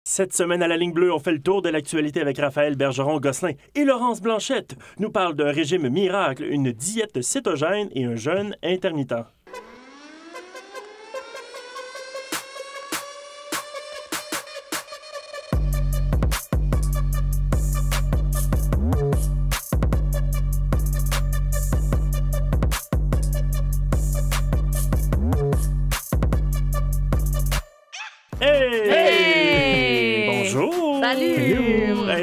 Cette semaine à la ligne bleue, on fait le tour de l'actualité avec Raphaël Bergeron-Gosselin et Laurence Blanchette nous parle d'un régime miracle, une diète cétogène et un jeûne intermittent.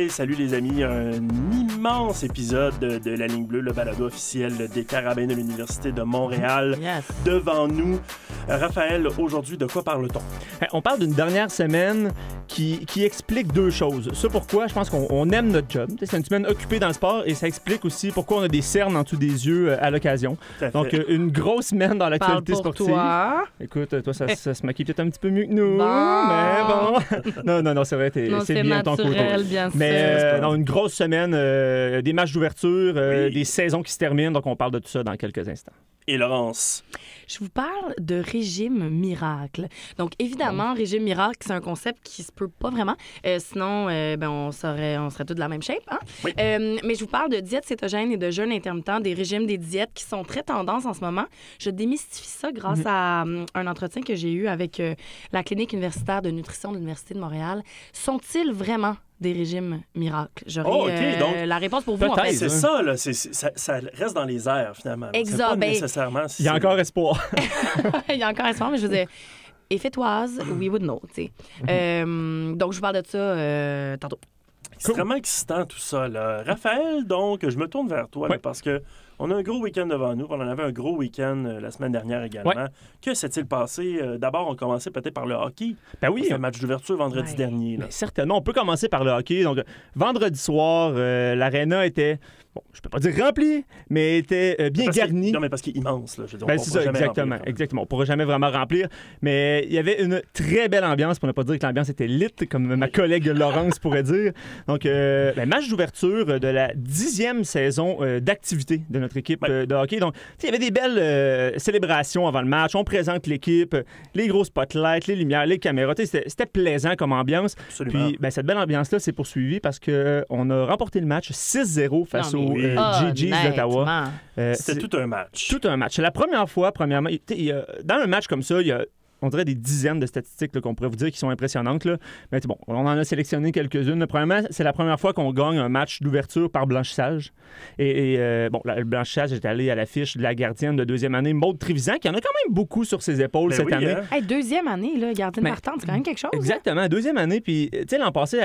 Salut les amis, un immense épisode de La Ligne Bleue, le balado officiel des Carabins de l'Université de Montréal. Yes. Devant nous, Raphaël, aujourd'hui, de quoi parle-t-on? On parle d'une dernière semaine qui explique deux choses. Ça, pourquoi je pense qu'on aime notre job. C'est une semaine occupée dans le sport et ça explique aussi pourquoi on a des cernes en dessous des yeux à l'occasion. Donc, une grosse semaine dans l'actualité sportive. Toi. Écoute, toi, ça se maquille peut-être un petit peu mieux que nous. Bon. Mais bon. non, c'est vrai, c'est bien ton côté. Bien sûr. Mais une grosse semaine, des matchs d'ouverture, Oui. des saisons qui se terminent. Donc, on parle de tout ça dans quelques instants. Et Laurence? Je vous parle de régime miracle. Donc, évidemment, régime miracle, c'est un concept qui se peut pas vraiment. Sinon, on serait tous de la même shape. Hein? Oui. Mais je vous parle de diète cétogène et de jeûne intermittent, des régimes, des diètes qui sont très tendance en ce moment. Je démystifie ça grâce à un entretien que j'ai eu avec la clinique universitaire de nutrition de l'Université de Montréal. Sont-ils vraiment des régimes miracles? J'aurais donc, la réponse pour vous, en fait. C'est ça, là. Ça reste dans les airs, finalement. C'est pas nécessairement... Il y a encore espoir. Il y a encore espoir, mais je veux dire, if it was, we would know, tu sais. Donc, je vous parle de ça tantôt. C'est vraiment excitant, tout ça, là. Raphaël, donc, je me tourne vers toi, là, parce que on a un gros week-end devant nous. On en avait un gros week-end la semaine dernière également. Ouais. Que s'est-il passé? D'abord, on commençait peut-être par le hockey. Ben oui. Le match d'ouverture vendredi dernier. Là. Ben, certainement. On peut commencer par le hockey. Donc, vendredi soir, l'aréna était, je peux pas dire remplie, mais était bien garnie. Non, mais parce qu'il est immense. Là. Je veux dire, C'est ça, exactement. On pourra jamais vraiment remplir. Mais il y avait une très belle ambiance, pour ne pas dire que l'ambiance était lit, comme ma collègue Laurence pourrait dire. Donc, match d'ouverture de la 10e saison d'activité de notre équipe de hockey. Donc, il y avait des belles célébrations avant le match. On présente l'équipe, les gros spotlights, les lumières, les caméras. C'était plaisant comme ambiance. Absolument. Puis, cette belle ambiance-là s'est poursuivie parce qu'on a remporté le match 6-0 face aux GGs d'Ottawa. C'était tout un match. Tout un match. C'est la première fois, premièrement. Dans un match comme ça, il y a, on dirait, des dizaines de statistiques là, qu'on pourrait vous dire qui sont impressionnantes. Là. Mais bon, on en a sélectionné quelques-unes. Premièrement, c'est la première fois qu'on gagne un match d'ouverture par blanchissage. Le blanchissage est allé à l'affiche de la gardienne de deuxième année, Maude Trévisan, qui en a quand même beaucoup sur ses épaules cette année. Hein? Hey, deuxième année, là, gardienne partante, c'est quand même quelque chose. Exactement, hein? Deuxième année. Puis, tu sais, l'an passé,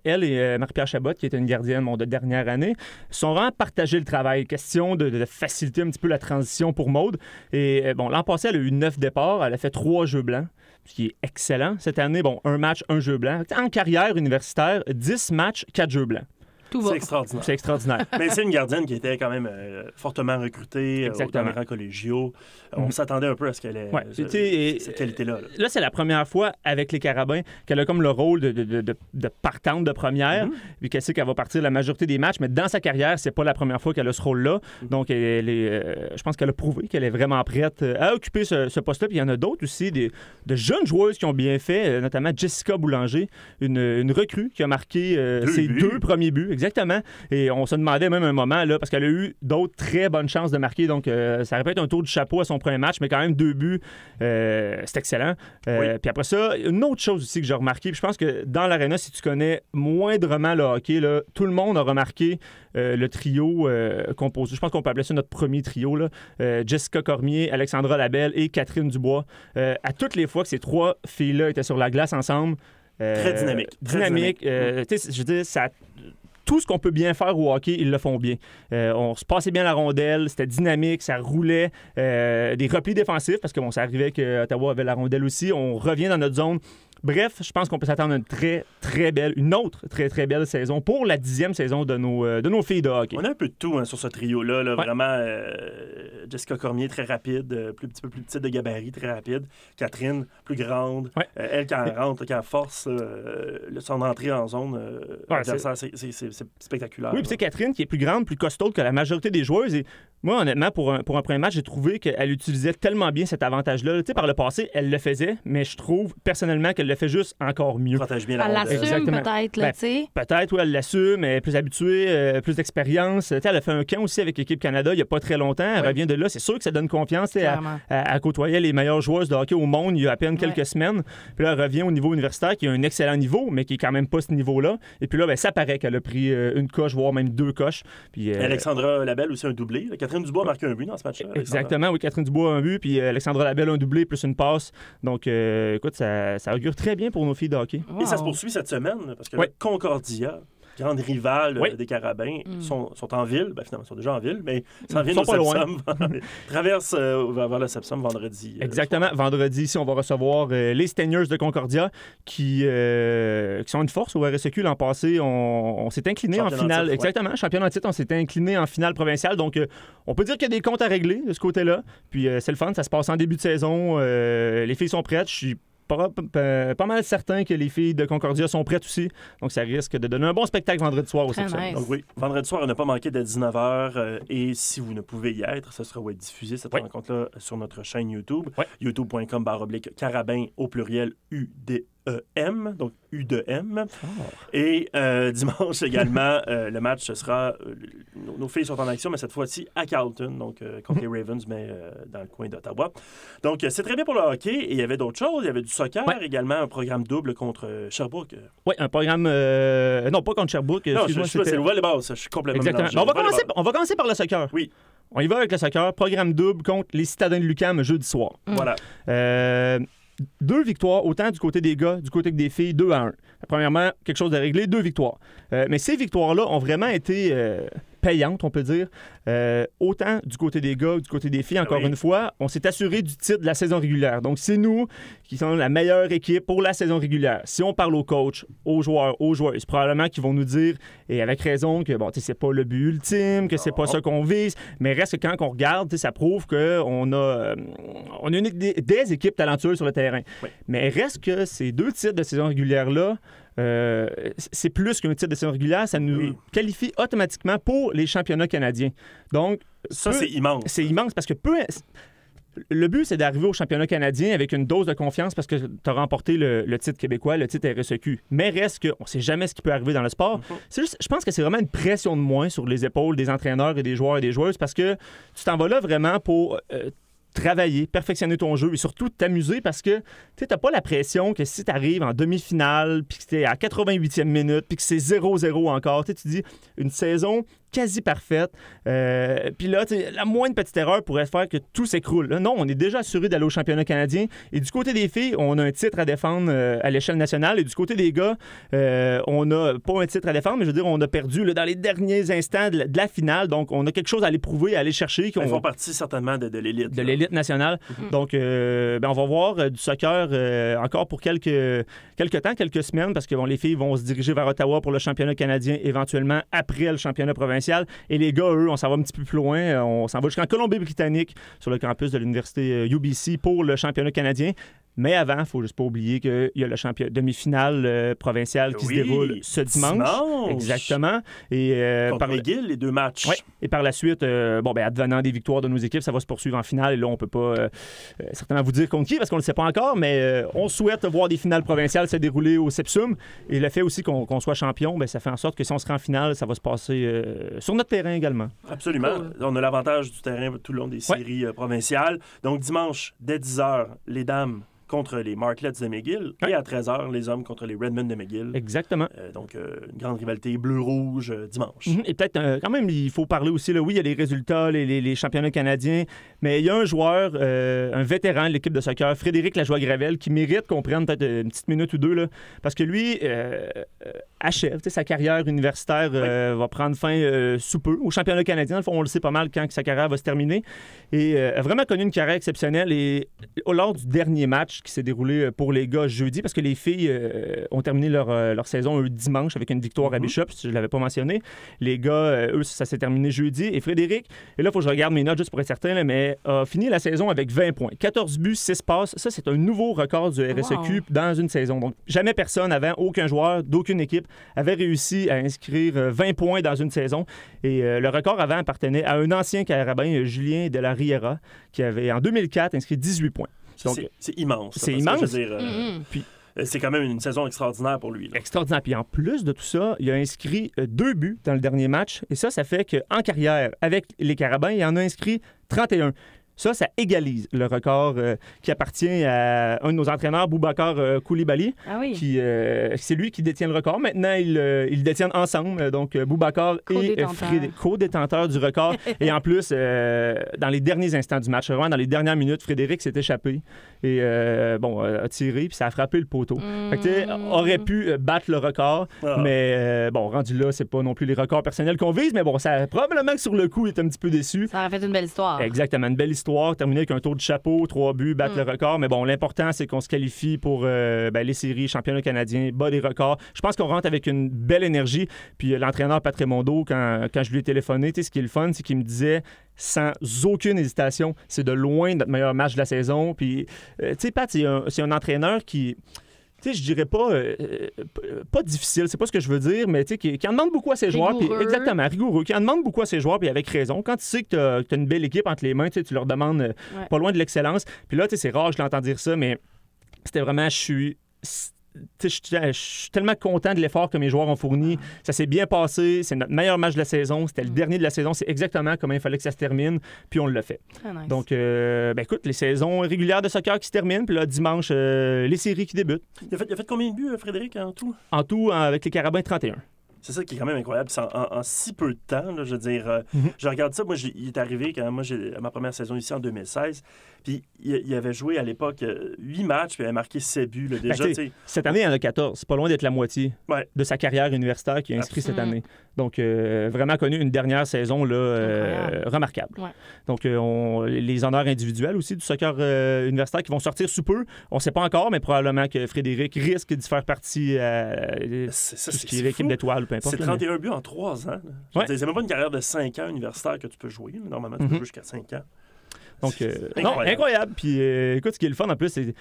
elle et Marie-Pierre Chabot, qui était une gardienne de dernière année, se sont vraiment partagé le travail. Question de faciliter un petit peu la transition pour Maude. Et l'an passé, elle a eu 9 départs. Elle a fait 3 jeux blancs, ce qui est excellent. Cette année, un match, un jeu blanc. En carrière universitaire, 10 matchs, 4 jeux blancs. C'est extraordinaire. C'est extraordinaire. Mais c'est une gardienne qui était quand même fortement recrutée dans les rangs collégiaux. On s'attendait un peu à ce qu'elle ait cette qualité-là. Là, c'est la première fois avec les Carabins qu'elle a comme le rôle de partante de première, puis qu'elle sait qu'elle va partir la majorité des matchs, mais dans sa carrière, c'est pas la première fois qu'elle a ce rôle-là. Donc, je pense qu'elle a prouvé qu'elle est vraiment prête à occuper ce poste-là. Puis il y en a d'autres aussi, de jeunes joueuses qui ont bien fait, notamment Jessica Boulanger, une recrue qui a marqué ses 2 premiers buts. Exactement. Et on se demandait même un moment, là, parce qu'elle a eu d'autres très bonnes chances de marquer. Donc, ça aurait pu être un tour du chapeau à son premier match, mais quand même 2 buts, c'est excellent. Puis après ça, une autre chose aussi que j'ai remarqué, puis je pense que dans l'aréna, si tu connais moindrement le hockey, là, tout le monde a remarqué le trio composé. Je pense qu'on peut appeler ça notre premier trio. Là. Jessica Cormier, Alexandra Labelle et Catherine Dubois. À toutes les fois que ces 3 filles-là étaient sur la glace ensemble, très dynamique. Je veux dire, ça... Tout ce qu'on peut bien faire au hockey, ils le font bien. On se passait bien la rondelle, c'était dynamique, ça roulait. Des replis défensifs, parce que ça arrivait qu'Ottawa avait la rondelle aussi. On revient dans notre zone. Bref, je pense qu'on peut s'attendre à une autre très, très belle saison pour la 10e saison de nos filles de hockey. On a un peu de tout sur ce trio-là. Là, vraiment, Jessica Cormier, très rapide, un petit peu plus petite de gabarit, très rapide. Catherine, plus grande. Elle, quand elle rentre, quand elle force son entrée en zone, c'est spectaculaire. Oui, puis c'est Catherine qui est plus grande, plus costaud que la majorité des joueuses. Et Moi, honnêtement, pour un premier match, j'ai trouvé qu'elle utilisait tellement bien cet avantage-là. Tu sais, par le passé, elle le faisait, mais je trouve personnellement qu'elle le fait juste encore mieux. Protège bien elle l'assume peut-être, là, tu sais. Peut-être, oui, elle l'assume, elle est plus habituée, plus d'expérience. Tu sais, elle a fait un camp aussi avec l'équipe Canada il n'y a pas très longtemps. Elle revient de là. C'est sûr que ça donne confiance. Elle côtoyait les meilleures joueuses de hockey au monde il y a à peine quelques semaines. Puis là, elle revient au niveau universitaire, qui a un excellent niveau, mais qui est quand même pas ce niveau-là. Et puis là, ben, ça paraît qu'elle a pris une coche, voire même 2 coches. Puis, Alexandra Labelle aussi un doublé. Catherine Dubois a marqué un but dans ce match-là. Exactement, oui, Catherine Dubois a un but, puis Alexandra Labelle un doublé plus une passe. Donc, écoute, ça augure très bien pour nos filles de hockey. Wow. Et ça se poursuit cette semaine, parce que le Concordia, grande rivale des Carabins, sont en ville. Ben, finalement, ils sont déjà en ville, mais s'en viennent au Sepsum. Traversent vers le Sepsum vendredi. Exactement. Vendredi, ici, on va recevoir les Steniers de Concordia qui sont une force au RSEQ. L'an passé, on s'est incliné en finale. Titre, exactement. Championnat en titre, on s'est incliné en finale provinciale. Donc, on peut dire qu'il y a des comptes à régler de ce côté-là. Puis, c'est le fun. Ça se passe en début de saison. Les filles sont prêtes. Je suis pas mal certain que les filles de Concordia sont prêtes aussi. Donc, ça risque de donner un bon spectacle vendredi soir au Sepsum. Nice. Donc, oui, vendredi soir, on n'a pas manqué dès 19h. Et si vous ne pouvez y être, ça sera diffusé, cette rencontre-là, sur notre chaîne YouTube. youtube.com/carabin au pluriel UDEM, donc U de M. Et dimanche également, le match, ce sera... nos filles sont en action, mais cette fois-ci à Carleton, donc contre les Ravens, mais dans le coin d'Ottawa. Donc, c'est très bien pour le hockey. Et il y avait d'autres choses. Il y avait du soccer, également un programme double contre Sherbrooke. Oui, un programme... non, pas contre Sherbrooke. Non, c'est le volleyball, ça. Je suis complètement exactement. On va commencer par le soccer. Oui. On y va avec le soccer. Programme double contre les Citadins de l'UQAM jeudi soir. Voilà. 2 victoires, autant du côté des gars, du côté des filles, 2-1. Premièrement, quelque chose de réglé, 2 victoires. Mais ces victoires-là ont vraiment été payantes, on peut dire. Autant du côté des gars, du côté des filles, encore une fois, on s'est assuré du titre de la saison régulière. Donc, c'est nous qui sommes la meilleure équipe pour la saison régulière. Si on parle aux coachs, aux joueurs, aux joueuses, probablement qu'ils vont nous dire, et avec raison, que bon, c'est pas le but ultime, que c'est pas ça qu'on vise, mais reste que quand on regarde, ça prouve qu'on a des équipes talentueuses sur le terrain. Oui. Mais reste que ces 2 titres de saison régulière-là, c'est plus qu'un titre de saison régulière, ça nous qualifie automatiquement pour les championnats canadiens. Donc, ça, c'est immense. C'est immense parce que le but, c'est d'arriver au championnat canadien avec une dose de confiance parce que tu as remporté le titre québécois, le titre RSEQ. Mais reste qu'on ne sait jamais ce qui peut arriver dans le sport. C'est juste, je pense que c'est vraiment une pression de moins sur les épaules des entraîneurs et des joueurs et des joueuses parce que tu t'en vas là vraiment pour... travailler, perfectionner ton jeu et surtout t'amuser parce que tu n'as pas la pression que si tu arrives en demi-finale puis que tu es à 88e minute puis que c'est 0-0 encore, tu dis une saison quasi parfaite. Puis là, la moindre petite erreur pourrait faire que tout s'écroule. Là, non, on est déjà assuré d'aller au championnat canadien. Et du côté des filles, on a un titre à défendre à l'échelle nationale. Et du côté des gars, on n'a pas un titre à défendre, mais je veux dire, on a perdu dans les derniers instants de la finale. Donc, on a quelque chose à aller prouver, à aller chercher. Ils font partie certainement de l'élite. De l'élite nationale. Donc, on va voir du soccer encore pour quelques temps, quelques semaines, parce que les filles vont se diriger vers Ottawa pour le championnat canadien éventuellement après le championnat provincial. Et les gars, eux, on s'en va un petit peu plus loin. On s'en va jusqu'en Colombie-Britannique sur le campus de l'université UBC pour le championnat canadien. Mais avant, il ne faut juste pas oublier qu'il y a le demi-finale provinciale qui se déroule ce dimanche. Exactement. Et, contre McGill, les 2 matchs. Oui. Et par la suite, advenant des victoires de nos équipes, ça va se poursuivre en finale. Et là, on ne peut pas certainement vous dire contre qui parce qu'on ne le sait pas encore, mais on souhaite voir des finales provinciales se dérouler au Sepsum. Et le fait aussi qu'on soit champion, ça fait en sorte que si on se rend en finale, ça va se passer sur notre terrain également. Absolument. On a l'avantage du terrain tout le long des séries provinciales. Donc, dimanche, dès 10h, les dames contre les Martlets de McGill et à 13h, les hommes contre les Redmen de McGill. Exactement. Donc, une grande rivalité bleu-rouge dimanche. Et peut-être, quand même, il faut parler aussi, là, oui, il y a les résultats, les championnats canadiens, mais il y a un joueur, un vétéran de l'équipe de soccer, Frédéric Lajoie-Gravel, qui mérite qu'on prenne peut-être une petite minute ou deux, là, parce que lui achève sa carrière universitaire, va prendre fin sous peu au championnat canadien. On le sait pas mal quand sa carrière va se terminer. Et a vraiment connu une carrière exceptionnelle. Et lors du dernier match, match qui s'est déroulé pour les gars jeudi, parce que les filles ont terminé leur saison dimanche avec une victoire à Bishop, si je ne l'avais pas mentionné. Les gars, eux, ça s'est terminé jeudi. Et Frédéric, et là, il faut que je regarde mes notes juste pour être certain, là, mais a fini la saison avec 20 points. 14 buts, 6 passes. Ça, c'est un nouveau record du RSEQ dans une saison. Donc, jamais personne avant, aucun joueur d'aucune équipe avait réussi à inscrire 20 points dans une saison. Et le record avant appartenait à un ancien carabin, Julien de la Riera, qui avait, en 2004, inscrit 18 points. Donc, c'est immense. C'est immense. Que je veux dire, puis, c'est quand même une saison extraordinaire pour lui. Là. Extraordinaire. Puis en plus de tout ça, il a inscrit 2 buts dans le dernier match. Et ça fait qu'en carrière, avec les Carabins, il en a inscrit 31. Ça égalise le record qui appartient à un de nos entraîneurs, Boubacar Koulibaly. Ah oui. C'est lui qui détient le record. Maintenant, ils le détiennent ensemble. Donc, Boubacar et Frédéric, co-détenteurs du record. Et en plus, dans les derniers instants du match, vraiment dans les dernières minutes, Frédéric s'est échappé et a tiré, puis ça a frappé le poteau. Fait que, aurait pu battre le record, mais rendu là, c'est pas non plus les records personnels qu'on vise, mais bon, ça probablement que sur le coup, il est un petit peu déçu. Ça aurait fait une belle histoire. Exactement, une belle histoire. Terminé avec un tour de chapeau, 3 buts, battre le record. Mais bon, l'important, c'est qu'on se qualifie pour les séries, championnat canadien, bas des records. Je pense qu'on rentre avec une belle énergie. Puis l'entraîneur Pat Raimondo, quand je lui ai téléphoné, ce qui est le fun, c'est qu'il me disait sans aucune hésitation, c'est de loin notre meilleur match de la saison. Puis, tu sais, Pat, c'est un entraîneur qui... Tu sais, je dirais pas difficile, c'est pas ce que je veux dire, mais tu sais, qui en demande beaucoup à ses joueurs. Puis, exactement, rigoureux, qui en demande beaucoup à ses joueurs, puis avec raison. Quand tu sais que tu as une belle équipe entre les mains, tu leur demandes pas loin de l'excellence. Puis là, tu sais, c'est rare, je l'entends dire ça, mais c'était vraiment, je suis tellement content de l'effort que mes joueurs ont fourni. Ça s'est bien passé. C'est notre meilleur match de la saison. C'était le dernier de la saison. C'est exactement comment il fallait que ça se termine. Puis on l'a fait. Très nice. Donc, écoute, les saisons régulières de soccer qui se terminent. Puis là, dimanche, les séries qui débutent. Il a fait combien de buts, Frédéric, en tout? En tout, avec les Carabins, 31. C'est ça qui est quand même incroyable. En si peu de temps, là, je veux dire, je regarde ça. Moi, il est arrivé quand moi j'ai ma première saison ici en 2016. Puis il avait joué à l'époque 8 matchs, puis il avait marqué 7 buts. Là, déjà, cette année, il y en a 14. C'est pas loin d'être la moitié de sa carrière universitaire qui a inscrit cette année. Donc, vraiment connu une dernière saison là, remarquable. Ouais. Donc, les honneurs individuels aussi du soccer universitaire qui vont sortir sous peu. On ne sait pas encore, mais probablement que Frédéric risque d'y faire partie tout ce qui est l'équipe d'étoiles ou peu importe. C'est 31 buts en 3 ans. C'est même pas une carrière de 5 ans universitaire que tu peux jouer. Normalement, tu peux jouer jusqu'à 5 ans. Donc, incroyable. Puis, écoute, ce qui est le fun en plus, c'est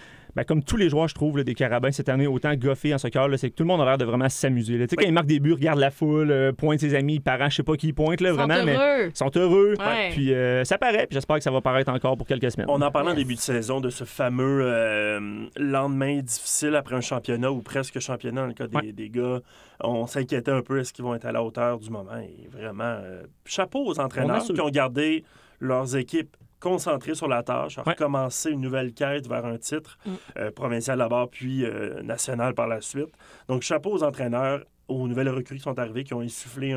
comme tous les joueurs, je trouve, là, des Carabins cette année, autant goffés en soccer, là, c'est que tout le monde a l'air de vraiment s'amuser. Tu sais, quand ils marquent des buts, regarde la foule, pointe ses amis, parents, je sais pas qui pointe, là, vraiment, mais ils sont heureux. Ouais. Puis, ça paraît, puis j'espère que ça va paraître encore pour quelques semaines. On en parlait en début de saison de ce fameux lendemain difficile après un championnat ou presque championnat, dans le cas des gars. On s'inquiétait un peu, est-ce qu'ils vont être à la hauteur du moment? Et vraiment, chapeau aux entraîneurs qui ont gardé leurs équipes concentrés sur la tâche, à recommencer une nouvelle quête vers un titre provincial d'abord, puis national par la suite. Donc, chapeau aux entraîneurs, aux nouvelles recrues qui sont arrivées, qui ont insufflé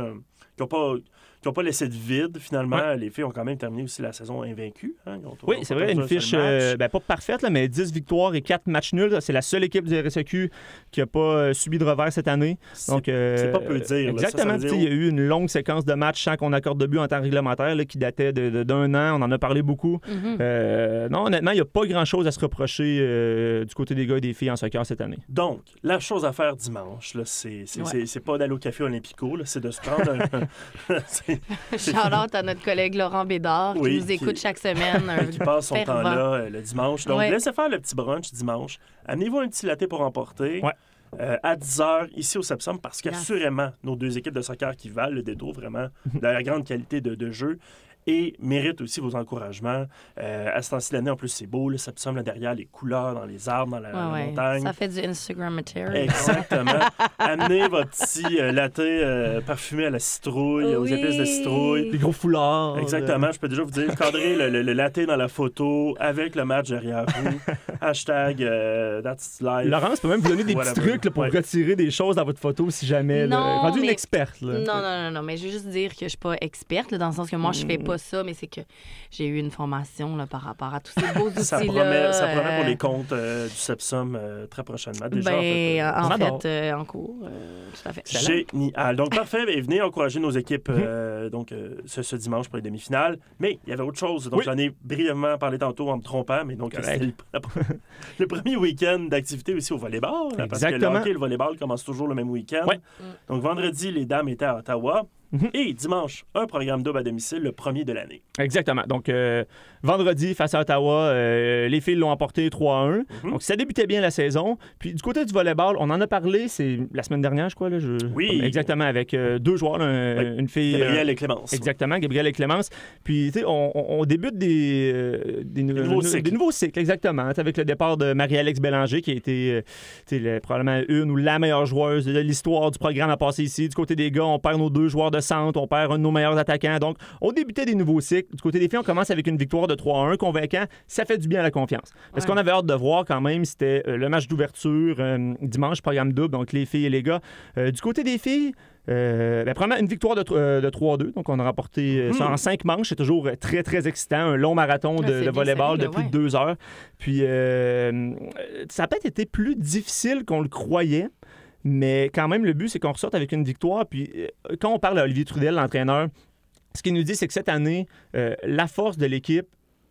qui n'ont pas laissé de vide, finalement. Ouais. Les filles ont quand même terminé aussi la saison invaincue. Hein? Oui, c'est vrai, une fiche pas parfaite, là, mais 10 victoires et 4 matchs nuls. C'est la seule équipe du RSEQ qui n'a pas subi de revers cette année. Donc, c'est pas peu dire. Exactement. Il y a eu une longue séquence de matchs sans qu'on accorde de but en temps réglementaire là, qui datait d'un an. On en a parlé beaucoup. Non, honnêtement, il n'y a pas grand-chose à se reprocher du côté des gars et des filles en soccer cette année. Donc, la chose à faire dimanche, là, c'est pas d'aller au Café Olympico, là, c'est de se prendre Shout-out à notre collègue Laurent Bédard qui nous écoute chaque semaine. Qui passe son temps là le dimanche. Donc, laissez faire le petit brunch dimanche. Amenez-vous un petit latte pour emporter. À 10h ici au Sepsum parce qu'assurément, nos deux équipes de soccer qui valent le détour vraiment de la grande qualité de jeu et méritent aussi vos encouragements. À ce temps-ci de l'année, en plus, c'est beau, le Sepsum, là, derrière, les couleurs dans les arbres, dans la montagne. Ça fait du Instagram material. Exactement. Amenez votre petit latte parfumé à la citrouille, aux épices de citrouille. Les gros foulards. Exactement. Je peux déjà vous dire, cadrez le latte dans la photo avec le match derrière vous. Hashtag That's Life. Laurence peut même vous donner des petits trucs là, pour retirer des choses dans votre photo si jamais. Rendu une experte. Là. Non, mais je veux juste dire que je suis pas experte, là, dans le sens que moi, je fais pas ça, mais c'est que j'ai eu une formation là, par rapport à tous ces beaux outils-là. Ça promet pour les comptes du Sepsum très prochainement. Déjà, en cours. Tout à fait. Génial. Donc, parfait. Et venez encourager nos équipes ce dimanche pour les demi-finales. Mais il y avait autre chose. Donc, j'en ai brièvement parlé tantôt en me trompant. Mais donc, c'était le premier week-end d'activité aussi au volleyball. Parce que le hockey et le volleyball commencent toujours le même week-end. Ouais. Donc, vendredi, les dames étaient à Ottawa. Et dimanche, un programme double à domicile, le premier de l'année. Exactement. Donc, vendredi, face à Ottawa, les filles l'ont emporté 3-1. Donc, ça débutait bien la saison. Puis, du côté du volleyball, on en a parlé, c'est la semaine dernière, je crois. Là, oui. Exactement, avec deux joueurs, une fille... Gabrielle et Clémence. Exactement, Gabrielle et Clémence. Puis, tu sais, on débute des nouveaux cycles, exactement. Avec le départ de Marie-Alex Bélanger, qui a été probablement une ou la meilleure joueuse de l'histoire du programme à passer ici. Du côté des gars, on perd nos deux joueurs de centre, on perd un de nos meilleurs attaquants. Donc, on débutait des nouveaux cycles. Du côté des filles, on commence avec une victoire de 3-1 convaincant. Ça fait du bien à la confiance. Parce qu'on avait hâte de voir quand même, c'était le match d'ouverture dimanche, programme double, donc les filles et les gars. Du côté des filles, premièrement, une victoire de 3-2. Donc, on a remporté ça en 5 manches. C'est toujours très, très excitant. Un long marathon de volleyball de plus de 2 heures. Puis, ça a peut-être été plus difficile qu'on le croyait. Mais quand même, le but, c'est qu'on ressorte avec une victoire. Puis quand on parle à Olivier Trudel, l'entraîneur, ce qu'il nous dit, c'est que cette année, la force de l'équipe,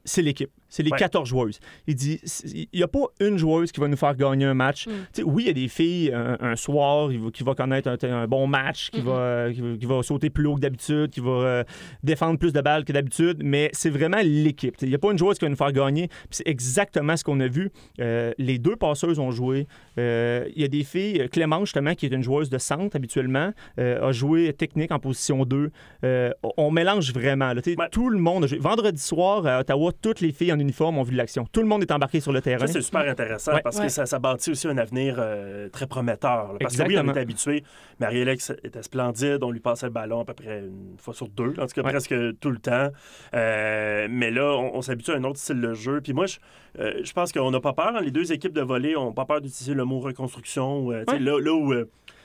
c'est l'équipe. C'est les 14 joueuses. Il dit, il n'y a pas une joueuse qui va nous faire gagner un match. Oui, il y a des filles, un soir, qui va connaître un bon match, qui va sauter plus haut que d'habitude, qui va défendre plus de balles que d'habitude, mais c'est vraiment l'équipe. Il n'y a pas une joueuse qui va nous faire gagner. Puis c'est exactement ce qu'on a vu. Les deux passeuses ont joué. Il y a des filles, Clémence, justement, qui est une joueuse de centre habituellement, a joué technique en position 2. On mélange vraiment. Là, tout le monde a joué. Vendredi soir, à Ottawa, toutes les filles en uniforme ont vu de l'action. Tout le monde est embarqué sur le terrain. Ça, c'est super intéressant parce que ça bâtit aussi un avenir très prometteur. Là, parce que oui, on est habitué. Marie-Alex était splendide. On lui passait le ballon à peu près une fois sur 2. En tout cas, presque tout le temps. Mais là, on s'habitue à un autre style de jeu. Puis moi, je pense qu'on n'a pas peur. Les deux équipes de volley n'ont pas peur d'utiliser le mot reconstruction. Là où...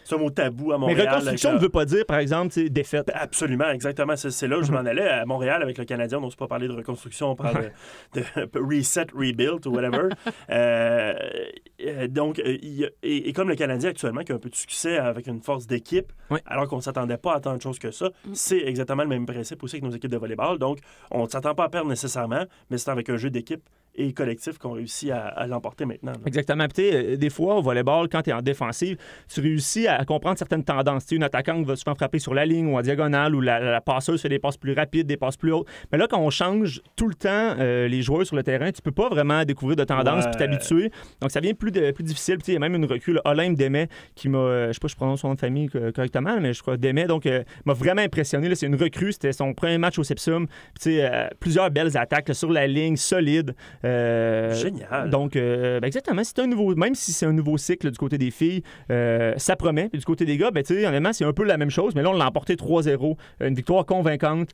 c'est un mot tabou à Montréal. Mais reconstruction ne veut pas dire, par exemple, défaite. Absolument, exactement. C'est là où je m'en allais. À Montréal, avec le Canadien, on n'ose pas parler de reconstruction, on parle de reset, rebuild ou whatever. Donc, et comme le Canadien actuellement, qui a un peu de succès avec une force d'équipe, alors qu'on ne s'attendait pas à tant de choses que ça, c'est exactement le même principe aussi que nos équipes de volleyball. Donc, on ne s'attend pas à perdre nécessairement, mais c'est avec un jeu d'équipe et collectif qu'on réussit à l'emporter maintenant. Là. Exactement. Puis, des fois, au volleyball, quand tu es en défensive, tu réussis à comprendre certaines tendances. Une attaquante va souvent frapper sur la ligne ou en diagonale, ou la passeuse fait des passes plus rapides, des passes plus hautes. Mais là, quand on change tout le temps les joueurs sur le terrain, tu peux pas vraiment découvrir de tendances puis t'habituer. Donc, ça devient plus difficile. Puis, il y a même une recrue, Olympe Demet, qui m'a, je sais pas si je prononce son nom de famille correctement, mais je crois Demet, donc m'a vraiment impressionné. Là, c'est une recrue, c'était son premier match au Sepsum. Puis, plusieurs belles attaques là, sur la ligne, solide. Génial. Donc, exactement, c'est un nouveau, même si c'est un nouveau cycle du côté des filles, ça promet. Puis du côté des gars, honnêtement, c'est un peu la même chose, mais là, on l'a emporté 3-0. Une victoire convaincante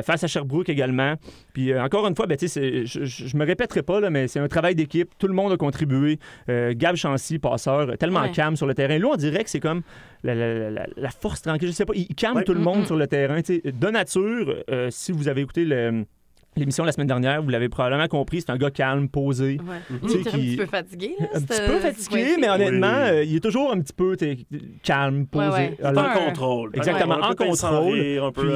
face à Sherbrooke également. Puis encore une fois, je me répéterai pas, là, mais c'est un travail d'équipe. Tout le monde a contribué. Gab Chancy, passeur, tellement calme sur le terrain. Là, on dirait que c'est comme la force tranquille. Je sais pas, il calme tout le monde sur le terrain. De nature, si vous avez écouté l'émission la semaine dernière, vous l'avez probablement compris, c'est un gars calme, posé. Un petit peu fatigué. Là, un petit peu fatigué, mais honnêtement, il est toujours un petit peu calme, posé. En contrôle. Exactement, en contrôle. Un peu,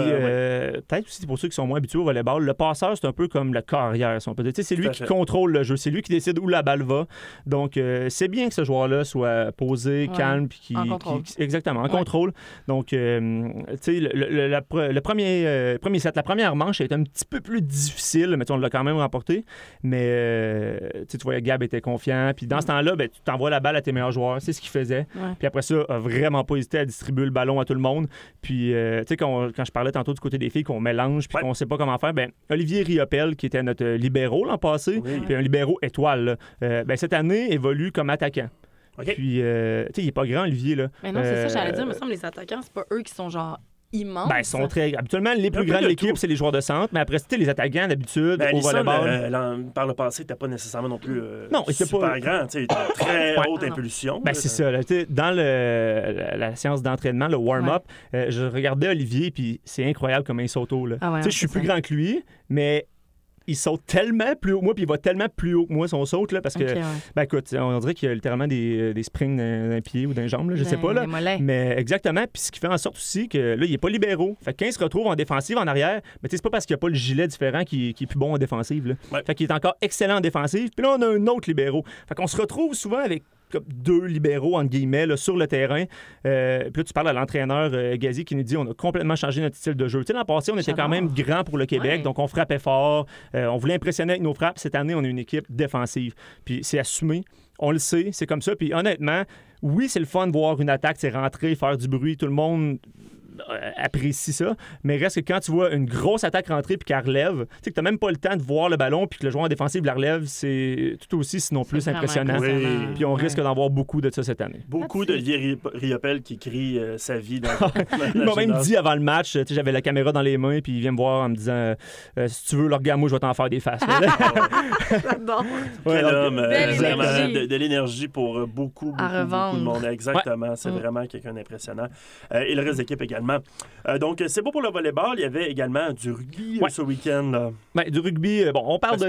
peut-être aussi pour ceux qui sont moins habitués au volleyball, le passeur, c'est un peu comme le carrière, si on peut dire. C'est lui qui contrôle le jeu, c'est lui qui décide où la balle va. Donc, c'est bien que ce joueur-là soit posé, calme, puis en contrôle. Exactement, en contrôle. Donc, tu sais, le premier set, la première manche a été un petit peu plus difficile, mais on l'a quand même remporté. Mais tu vois, Gab était confiant. Puis dans ce temps-là, tu t'envoies la balle à tes meilleurs joueurs. C'est ce qu'il faisait. Puis après ça, a vraiment pas hésité à distribuer le ballon à tout le monde. Puis, tu sais, quand je parlais tantôt du côté des filles, qu'on mélange puis qu'on sait pas comment faire, Olivier Riopel, qui était notre libéro l'an passé, puis un libéro étoile, cette année, évolue comme attaquant. Puis, tu sais, il est pas grand, Olivier. Là. Mais non, c'est ça, j'allais dire. Il me semble les attaquants, c'est pas eux qui sont genre immenses. Ils sont habituellement, les plus grands de l'équipe, c'est les joueurs de centre, mais après, c'était les attaquants d'habitude au volleyball. Par le passé, t'as pas nécessairement non plus super pas grand. Tu as très haute impulsion. C'est ça. Là, dans la séance d'entraînement, le warm-up, je regardais Olivier, puis c'est incroyable comment il saute haut. Je suis plus grand que lui, mais il saute tellement plus haut que moi, puis il va tellement plus haut que moi, son saute, là, parce que, écoute, on dirait qu'il y a littéralement des springs d'un pied ou d'un jambe, là, je sais pas, là. Mais exactement, puis ce qui fait en sorte aussi que, là, il n'est pas libéraux. Fait que quand il se retrouve en défensive, en arrière, mais c'est pas parce qu'il n'y a pas le gilet différent qui est plus bon en défensive, là. Ouais. Fait qu'il est encore excellent en défensive, puis là, on a un autre libéraux. Fait qu'on se retrouve souvent avec comme 2 libéraux, entre guillemets, là, sur le terrain. Puis là, tu parles à l'entraîneur Gazi qui nous dit on a complètement changé notre style de jeu. Tu sais, l'an passé, on était quand même grand pour le Québec, donc on frappait fort. On voulait impressionner avec nos frappes. Cette année, on a une équipe défensive. Puis c'est assumé. On le sait, c'est comme ça. Puis honnêtement, oui, c'est le fun de voir une attaque, c'est rentrer, faire du bruit. Tout le monde apprécie ça, mais reste que quand tu vois une grosse attaque rentrer puis qu'elle relève, tu sais que t'as même pas le temps de voir le ballon puis que le joueur en défensive la relève, c'est tout aussi sinon plus impressionnant. Oui. Puis on risque d'en voir beaucoup de ça cette année. Beaucoup d'Olivier Riopel qui crie sa vie dans il m'a même dit avant le match, tu sais, j'avais la caméra dans les mains puis il vient me voir en me disant si tu veux le regard, moi je vais t'en faire des faces. J'adore. Quel homme, vraiment de l'énergie pour beaucoup de monde. Exactement, c'est vraiment quelqu'un d'impressionnant. Et le reste de l'équipe également. Donc, c'est beau pour le volleyball. Il y avait également du rugby ce week-end. Là. Ben, du rugby, on parle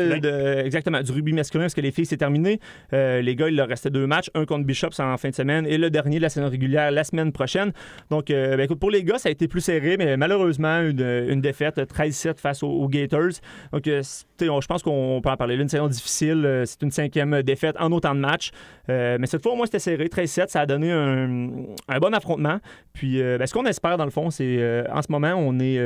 exactement du rugby masculin parce que les filles, c'est terminé. Les gars, il leur restait 2 matchs, un contre Bishops en fin de semaine et le dernier de la saison régulière la semaine prochaine. Donc, écoute, pour les gars, ça a été plus serré, mais malheureusement, une défaite 13-7 face aux Gators. Donc, je pense qu'on peut en parler. Là, une saison difficile. C'est une 5e défaite en autant de matchs. Mais cette fois, au moins, c'était serré. 13-7, ça a donné un bon affrontement. Puis, ce qu'on espère, dans le fond, c'est en ce moment, on est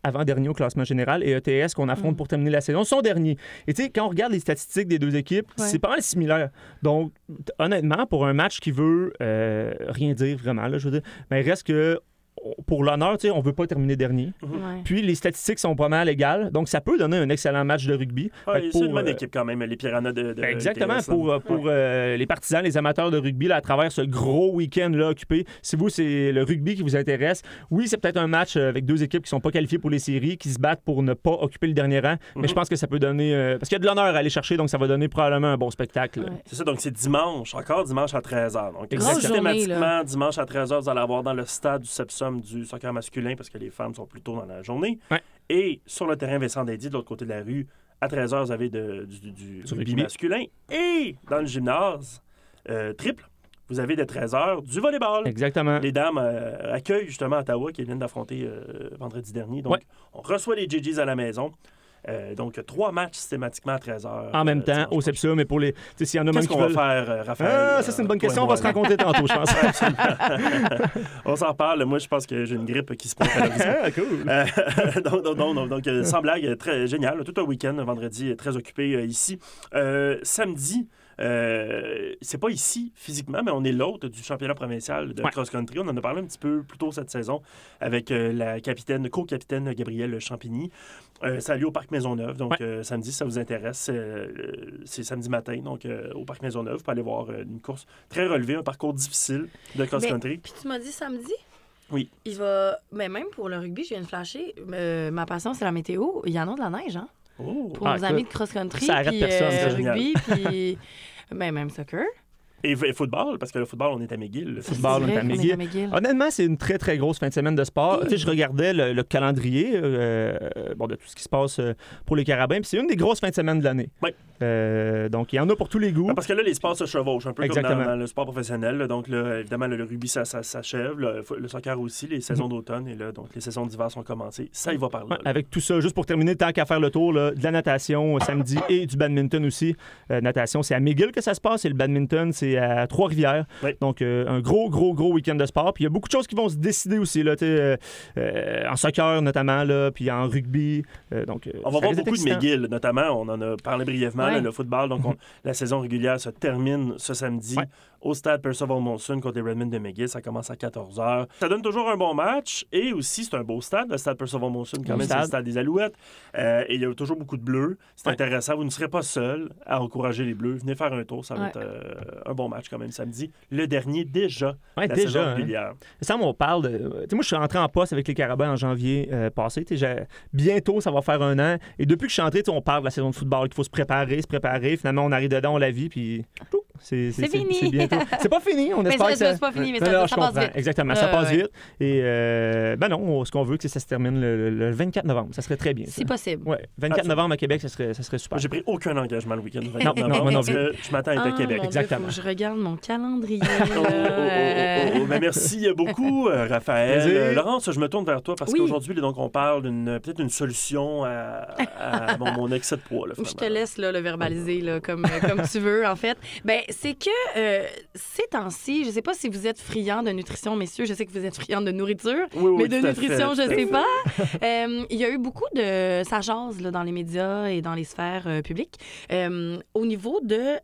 avant-dernier au classement général et ETS qu'on affronte pour terminer la saison sont derniers. Et tu sais, quand on regarde les statistiques des 2 équipes, c'est pas mal similaire. Donc, honnêtement, pour un match qui veut rien dire vraiment, là, je veux dire, mais il reste que pour l'honneur, on ne veut pas terminer dernier. Puis les statistiques sont pas mal égales. Donc, ça peut donner un excellent match de rugby. C'est une bonne équipe quand même, les Piranhas de exactement. Pour les partisans, les amateurs de rugby, là, à travers ce gros week-end-là occupé, si vous, c'est le rugby qui vous intéresse, oui, c'est peut-être un match avec 2 équipes qui ne sont pas qualifiées pour les séries, qui se battent pour ne pas occuper le dernier rang. Mais je pense que ça peut donner... parce qu'il y a de l'honneur à aller chercher, donc ça va donner probablement un bon spectacle. C'est ça, donc c'est dimanche, encore dimanche à 13h. Donc, systématiquement, dimanche à 13h, vous allez avoir dans le stade du Sepsum du soccer masculin parce que les femmes sont plus tôt dans la journée. Et sur le terrain Vincent Dindy, de l'autre côté de la rue, à 13h, vous avez du rugby masculin. Et dans le gymnase triple, vous avez de 13h du volleyball. Exactement. Les dames accueillent justement Ottawa qui viennent d'affronter vendredi dernier. Donc, on reçoit les GGs à la maison. Donc, 3 matchs systématiquement à 13h. En même temps, au Sepsum, mais pour les... S'il y en a qu'est-ce qu'on va faire, Raphaël? Ça, c'est une bonne question. On va se rencontrer tantôt, je pense. On s'en parle. Moi, je pense que j'ai une grippe qui se prépare. Cool. Donc, sans blague, très génial. Tout un week-end, vendredi, très occupé ici. Samedi, c'est pas ici physiquement, mais on est l'hôte du championnat provincial de cross-country. On en a parlé un petit peu plus tôt cette saison avec la co-capitaine Gabrielle Champigny. Ça a lieu au Parc Maisonneuve. Donc, samedi, si ça vous intéresse, c'est samedi matin. Donc, au Parc Maisonneuve, vous pouvez aller voir une course très relevée, un parcours difficile de cross-country. Puis tu m'as dit samedi? Oui. Il va... Mais même pour le rugby, je viens de flasher. Ma passion, c'est la météo. Il y en a de la neige, hein? Pour nos amis de cross-country, puis rugby, puis même soccer. Et football, parce que le football, on est à McGill. Le football, on est à McGill. Honnêtement, c'est une très, très grosse fin de semaine de sport. Tu sais, je regardais le calendrier de tout ce qui se passe pour les Carabins, puis c'est une des grosses fins de semaine de l'année. Oui. Donc, il y en a pour tous les goûts. Parce que là, les sports se chevauchent, un peu comme dans le sport professionnel. Là. Donc, là, évidemment, le rugby, ça s'achève. Le soccer aussi, les saisons d'automne. Et là, donc, les saisons d'hiver sont commencées. Ça, il va par là. Avec tout ça, juste pour terminer, tant qu'à faire le tour, là, de la natation samedi et du badminton aussi. Natation, c'est à McGill que ça se passe et le badminton, c'est à Trois-Rivières. Oui. Donc, un gros week-end de sport. Puis, il y a beaucoup de choses qui vont se décider aussi, là, en soccer notamment, là, puis en rugby. Donc, on va voir beaucoup de McGill, notamment. On en a parlé brièvement, là, le football. Donc, la saison régulière se termine ce samedi au stade Percival Molson contre les Redmen de McGill. Ça commence à 14h. Ça donne toujours un bon match. Et aussi, c'est un beau stade, le stade Percival Molson. Quand même, c'est le stade des Alouettes. Et il y a toujours beaucoup de bleus. C'est intéressant. Vous ne serez pas seul à encourager les bleus. Venez faire un tour. Ça va être un bon match quand même samedi. Le dernier déjà. Saison régulière. Sam, on parle de... moi, je suis rentré en poste avec les Carabins en janvier passé. Bientôt, ça va faire 1 an. Et depuis que je suis entré, on parle de la saison de football, qu'il faut se préparer. Finalement, on arrive dedans, on la vit, puis C'est fini. C'est bientôt. C'est pas fini, on espère que ça... C'est pas fini, mais ça passe vite. Exactement, ça passe vite. Et non, ce qu'on veut, c'est que ça se termine le 24 novembre. Ça serait très bien. C'est possible. Oui, 24 novembre à Québec, ça serait super. J'ai pris aucun engagement le week-end. Non, moi non plus. Je m'attends à être à Québec. Exactement. Dieu, je regarde mon calendrier. Ben, merci beaucoup, Raphaël. Laurence, je me tourne vers toi parce qu'aujourd'hui, donc, on parle peut-être d'une solution à mon excès de poids. Là, je te laisse le verbaliser là, comme tu veux, en fait. Ben, c'est que ces temps-ci, je ne sais pas si vous êtes friands de nutrition, messieurs, je sais que vous êtes friands de nourriture, mais de nutrition, je ne sais pas. Il y a eu beaucoup de ça jase là, dans les médias et dans les sphères publiques au niveau de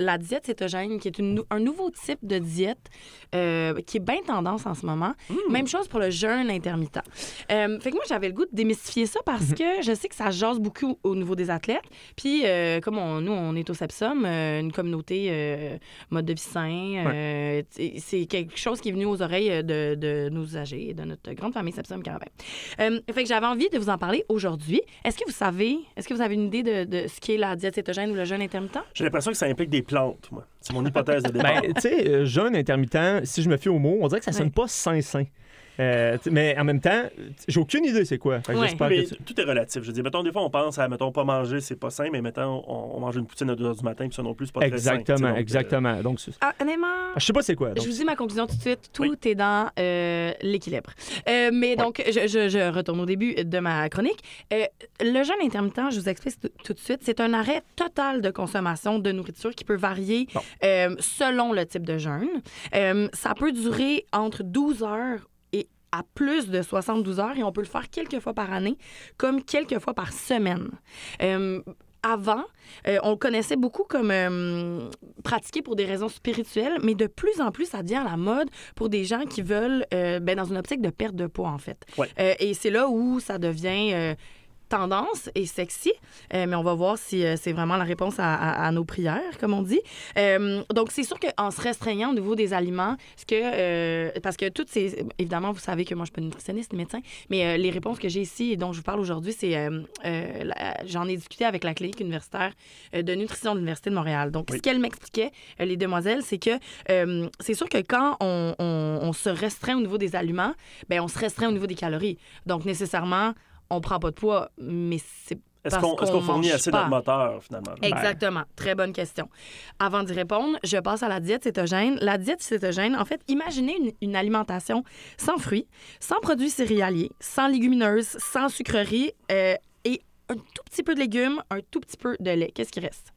la diète cétogène, qui est un nouveau type de diète qui est bien tendance en ce moment. Même chose pour le jeûne intermittent. Fait que moi, j'avais le goût de démystifier ça parce que je sais que ça jase beaucoup au niveau des athlètes. Puis, comme nous, on est au Sepsum, une communauté mode de vie sain. C'est quelque chose qui est venu aux oreilles de nos usagers, de notre grande famille Sepsum Carabin. Fait que j'avais envie de vous en parler aujourd'hui. Est-ce que vous avez une idée de ce qu'est la diète cétogène ou le jeûne intermittent? J'ai l'impression que ça implique des plantes, moi. C'est mon hypothèse de départ. Tu sais, jeûne intermittent, si je me fie au mot, on dirait que ça sonne pas sain. Mais en même temps, j'ai aucune idée c'est quoi. J'espère mais que tout est relatif. Je dis, mettons, des fois, on pense à, mettons, pas manger, c'est pas sain, mais mettons, on mange une poutine à 2h du matin, puis ça non plus, c'est pas très sain. Exactement. Donc, honnêtement, je sais pas c'est quoi. Je vous dis ma conclusion tout de suite. Tout est dans l'équilibre. Mais donc, je retourne au début de ma chronique. Le jeûne intermittent, je vous explique tout de suite, c'est un arrêt total de consommation de nourriture qui peut varier selon le type de jeûne. Ça peut durer entre 12 heures à plus de 72 heures et on peut le faire quelques fois par année comme quelques fois par semaine. Avant, on le connaissait beaucoup comme pratiqué pour des raisons spirituelles, mais de plus en plus, ça devient à la mode pour des gens qui veulent, dans une optique de perte de poids, en fait. Ouais. Et c'est là où ça devient tendance et sexy, mais on va voir si c'est vraiment la réponse à nos prières, comme on dit. Donc, c'est sûr qu'en se restreignant au niveau des aliments, parce que toutes ces... Évidemment, vous savez que moi, je ne suis pas nutritionniste ni médecin, mais les réponses que j'ai ici et dont je vous parle aujourd'hui, c'est... j'en ai discuté avec la clinique universitaire de nutrition de l'Université de Montréal. Donc, ce qu'elle m'expliquait, les demoiselles, c'est que c'est sûr que quand on se restreint au niveau des aliments, bien, on se restreint au niveau des calories. Donc, nécessairement, on prend pas de poids, mais c'est Est-ce qu'on fournit assez notre moteur, finalement? Exactement. Très bonne question. Avant d'y répondre, je passe à la diète cétogène. La diète cétogène, en fait, imaginez une alimentation sans fruits, sans produits céréaliers, sans légumineuses, sans sucreries et un tout petit peu de légumes, un tout petit peu de lait. Qu'est-ce qui reste?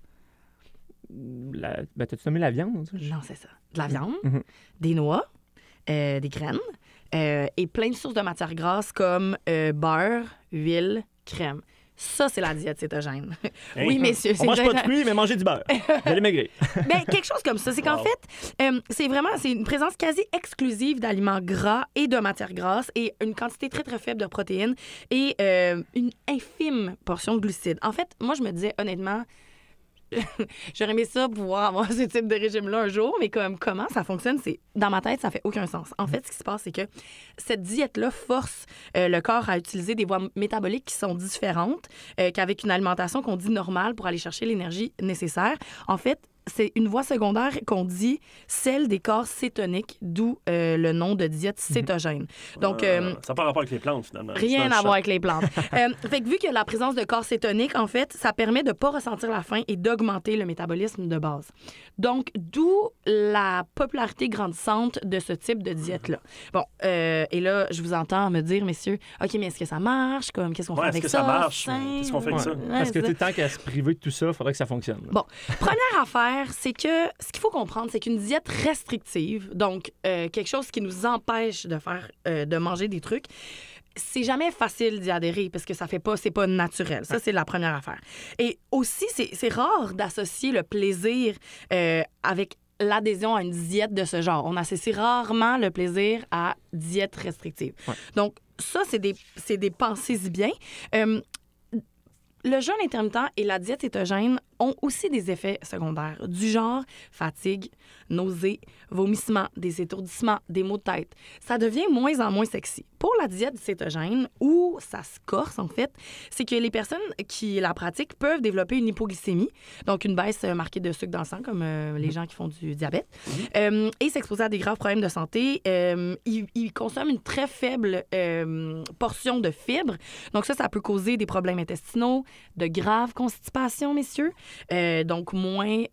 T'as-tu nommé la viande? Non, c'est ça. De la viande, des noix, des graines, et plein de sources de matières grasses comme beurre, huile, crème. Ça, c'est la diète cétogène. Oui, messieurs. On mange pas de fruits, mais manger du beurre. Vous allez maigrir. Bien, quelque chose comme ça. C'est qu'en fait, c'est une présence quasi exclusive d'aliments gras et de matières grasses et une quantité très, très faible de protéines et une infime portion de glucides. En fait, moi, je me disais, honnêtement, j'aurais aimé ça pouvoir avoir ce type de régime-là un jour, mais comment ça fonctionne, dans ma tête, ça fait aucun sens. En fait, ce qui se passe, c'est que cette diète-là force le corps à utiliser des voies métaboliques qui sont différentes qu'avec une alimentation qu'on dit normale pour aller chercher l'énergie nécessaire. En fait, c'est une voie secondaire qu'on dit celle des corps cétoniques, d'où le nom de diète cétogène. Donc, ça n'a pas rapport avec les plantes, finalement. Rien à voir avec les plantes. Fait que vu qu'il y a la présence de corps cétoniques, en fait, ça permet de ne pas ressentir la faim et d'augmenter le métabolisme de base. Donc, d'où la popularité grandissante de ce type de diète-là. Bon, et là, je vous entends me dire, messieurs, OK, mais est-ce que ça marche? Qu'est-ce qu'on fait avec ça? Est-ce que ça marche? Qu'est-ce qu'on fait avec ça? Parce que tant qu'à se priver de tout ça, il faudrait que ça fonctionne. Bon, première affaire, c'est que ce qu'il faut comprendre, c'est qu'une diète restrictive, donc quelque chose qui nous empêche de manger des trucs, c'est jamais facile d'y adhérer parce que c'est pas naturel. Ça, c'est la première affaire. Et aussi, c'est rare d'associer le plaisir avec l'adhésion à une diète de ce genre. On associe rarement le plaisir à diète restrictive. Ouais. Donc, ça, c'est des pensées-y bien. Le jeûne intermittent et la diète cétogène ont aussi des effets secondaires du genre fatigue, nausées, vomissements, des étourdissements, des maux de tête. Ça devient moins en moins sexy. Pour la diète cétogène, où ça se corse, en fait, c'est que les personnes qui la pratiquent peuvent développer une hypoglycémie, donc une baisse marquée de sucre dans le sang, comme les gens qui font du diabète, et s'exposer à des graves problèmes de santé. Ils consomment une très faible portion de fibres. Donc ça peut causer des problèmes intestinaux, de graves constipations, messieurs, donc moins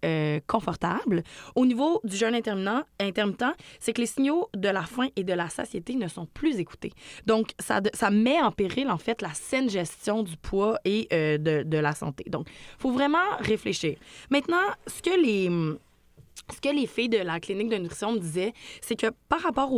confortables. Au niveau du jeûne intermittent, c'est que les signaux de la faim et de la satiété ne sont plus écoutés. Donc, ça met en péril, en fait, la saine gestion du poids et de la santé. Donc, il faut vraiment réfléchir. Maintenant, ce que les filles de la clinique de nutrition me disaient, c'est que par rapport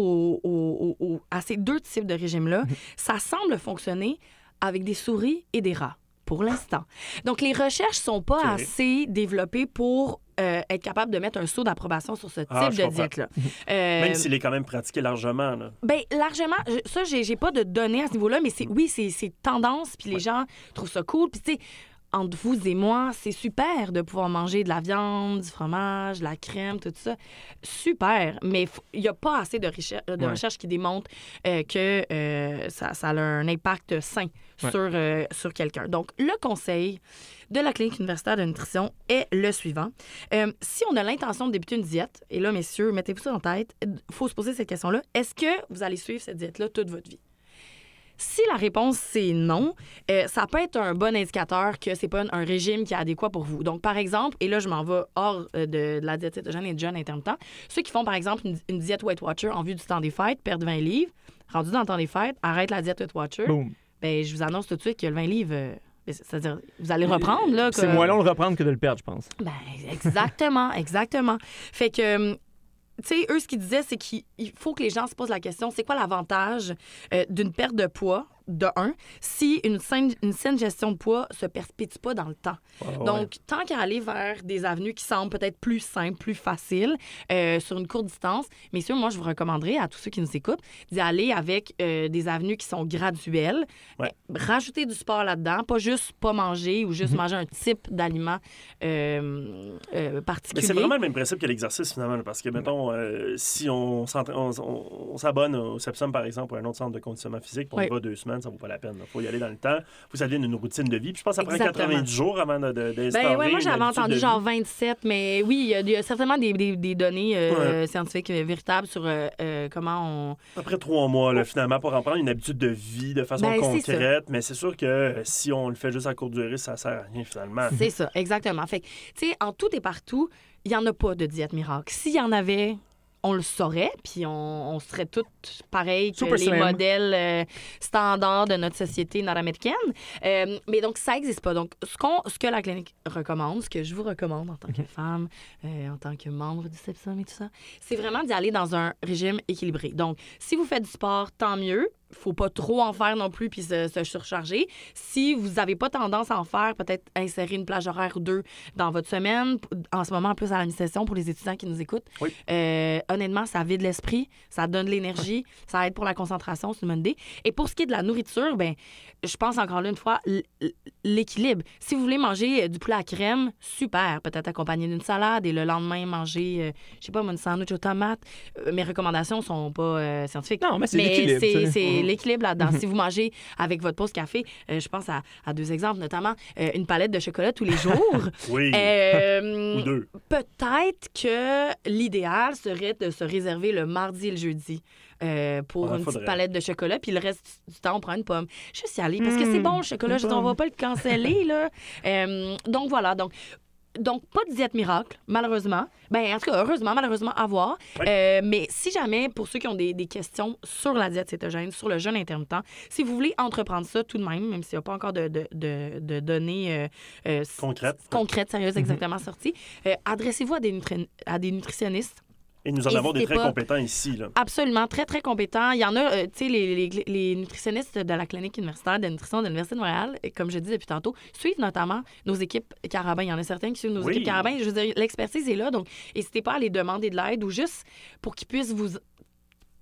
à ces deux types de régimes-là, ça semble fonctionner avec des souris et des rats, pour l'instant. Donc, les recherches sont pas assez développées pour être capable de mettre un saut d'approbation sur ce type de diète-là. Même s'il est quand même pratiqué largement. Là. Bien, largement, ça, j'ai pas de données à ce niveau-là, mais c'est tendance, puis les gens trouvent ça cool. Puis, tu sais, entre vous et moi, c'est super de pouvoir manger de la viande, du fromage, de la crème, tout ça. Super, mais il n'y a pas assez de recherches qui démontrent que ça a un impact sain sur quelqu'un. Donc, le conseil de la clinique universitaire de nutrition est le suivant. Si on a l'intention de débuter une diète, et là, messieurs, mettez-vous ça en tête, il faut se poser cette question-là. Est-ce que vous allez suivre cette diète-là toute votre vie? Si la réponse, c'est non, ça peut être un bon indicateur que c'est pas un régime qui est adéquat pour vous. Donc, par exemple, et là, je m'en vais hors de la diète cétogène et du jeûne intermittent, ceux qui font, par exemple, une diète Weight Watcher en vue du temps des fêtes, perdre 20 livres, rendu dans le temps des fêtes, arrête la diète Weight Watcher, bien, je vous annonce tout de suite que le 20 livres... c'est-à-dire, vous allez reprendre, là. C'est moins long de reprendre que de le perdre, je pense. Ben, exactement. Fait que... Tu sais, eux, ce qu'ils disaient, c'est qu'il faut que les gens se posent la question, c'est quoi l'avantage d'une perte de poids, de un, si une saine gestion de poids se perpétue pas dans le temps. Donc, tant qu'à aller vers des avenues qui semblent peut-être plus simples, plus faciles, sur une courte distance, messieurs, moi, je vous recommanderais à tous ceux qui nous écoutent d'y aller avec des avenues qui sont graduelles. Rajouter du sport là-dedans, pas juste pas manger ou juste manger un type d'aliment particulier. Mais c'est vraiment le même principe que l'exercice, finalement, parce que, mettons, si on s'abonne au Sepsum, par exemple, ou à un autre centre de conditionnement physique, puis on va 2 semaines, ça vaut pas la peine. Il faut y aller dans le temps. Il faut que ça devienne une routine de vie. Puis je pense que ça prend 90 jours avant d'instaurer. Moi, j'avais entendu genre 27, mais oui, il y a certainement des données scientifiques véritables sur comment on... Après 3 mois, là, finalement, pour en prendre une habitude de vie de façon concrète. Mais c'est sûr que si on le fait juste à courte durée, ça sert à rien, finalement. C'est ça, exactement. Fait que, tu sais, en tout et partout, il n'y en a pas de diète miracle. S'il y en avait... on le saurait, puis on serait toutes pareilles que les modèles standards de notre société nord-américaine. Mais donc, ça n'existe pas. Donc, ce que la clinique recommande, ce que je vous recommande en tant que femme, en tant que membre du Sepsum et tout ça, c'est vraiment d'y aller dans un régime équilibré. Donc, si vous faites du sport, tant mieux. Faut pas trop en faire non plus puis se surcharger. Si vous n'avez pas tendance à en faire, peut-être insérer une plage horaire ou 2 dans votre semaine. En ce moment, en plus à la mi-session pour les étudiants qui nous écoutent. Oui. Honnêtement, ça vide l'esprit, ça donne de l'énergie, ça aide pour la concentration, c'est une bonne idée. Et pour ce qui est de la nourriture, ben, je pense encore là une fois, l'équilibre. Si vous voulez manger du poulet à crème, super, peut-être accompagné d'une salade et le lendemain manger, je sais pas, une sandwich aux tomates. Mes recommandations sont pas scientifiques. Non, mais c'est l'équilibre. C'est l'équilibre là-dedans. Si vous mangez avec votre pause café, je pense à 2 exemples, notamment une palette de chocolat tous les jours. Oui. Ou 2. Peut-être que l'idéal serait de se réserver le mardi et le jeudi pour une petite palette de chocolat, puis le reste du temps, on prend une pomme. Juste y aller, parce que c'est bon, le chocolat, on va pas le canceller, là. Donc, voilà. Donc, pas de diète miracle, malheureusement. Ben, en tout cas, heureusement, malheureusement, à voir. Oui. Mais si jamais, pour ceux qui ont des questions sur la diète cétogène, sur le jeûne intermittent, si vous voulez entreprendre ça tout de même s'il n'y a pas encore de données concrètes, sérieuses, exactement sorties, adressez-vous à des nutritionnistes. Et nous en avons des très compétents ici. Là. Absolument, très, très compétents. Il y en a, tu sais, les nutritionnistes de la clinique universitaire de nutrition de l'Université de Montréal, comme je dis depuis tantôt, suivent notamment nos équipes Carabin. Il y en a certains qui suivent nos équipes Carabin. Je veux dire, l'expertise est là, donc n'hésitez pas à les demander de l'aide ou juste pour qu'ils puissent vous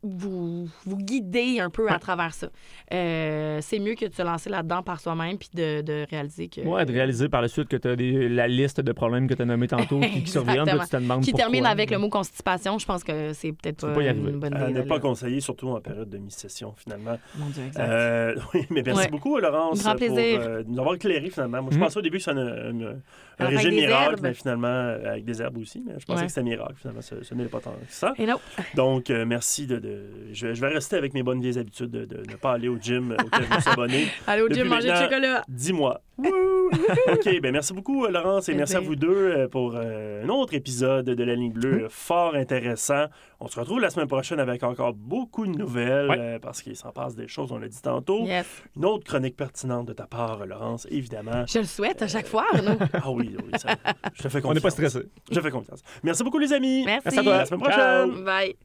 vous guider un peu à travers ça. C'est mieux que de se lancer là-dedans par soi-même puis de réaliser que... Oui, de réaliser par la suite que tu as la liste de problèmes que tu as nommés tantôt qui surviennent, puis tu te demandes qui pourquoi. termine avec le mot constipation. Je pense que c'est peut-être pas une bonne idée. À ne pas conseiller, surtout en période de mi-session, finalement. Mon Dieu, exact. Oui, mais merci beaucoup, Laurence, grand plaisir. pour nous avoir éclairé, finalement. Moi, je pensais au début que c'est un régime miracle, mais finalement, avec des herbes aussi. Mais je pensais que c'était miracle, finalement. Ce n'est pas tant que ça. Et non. Donc, merci Je vais rester avec mes bonnes vieilles habitudes de ne pas aller au gym auquel je me suis abonné. Aller au gym, manger du chocolat. 10 mois. OK, ben merci beaucoup, Laurence, et merci à vous deux pour un autre épisode de La Ligne bleue fort intéressant. On se retrouve la semaine prochaine avec encore beaucoup de nouvelles parce qu'il s'en passe des choses, on l'a dit tantôt. Yes. Une autre chronique pertinente de ta part, Laurence, évidemment. Je le souhaite à chaque fois, Arnaud. Ah oui, ça, je te fais confiance. On n'est pas stressé. Je te fais confiance. Merci beaucoup, les amis. Merci. Merci à toi. À la semaine prochaine. Bye.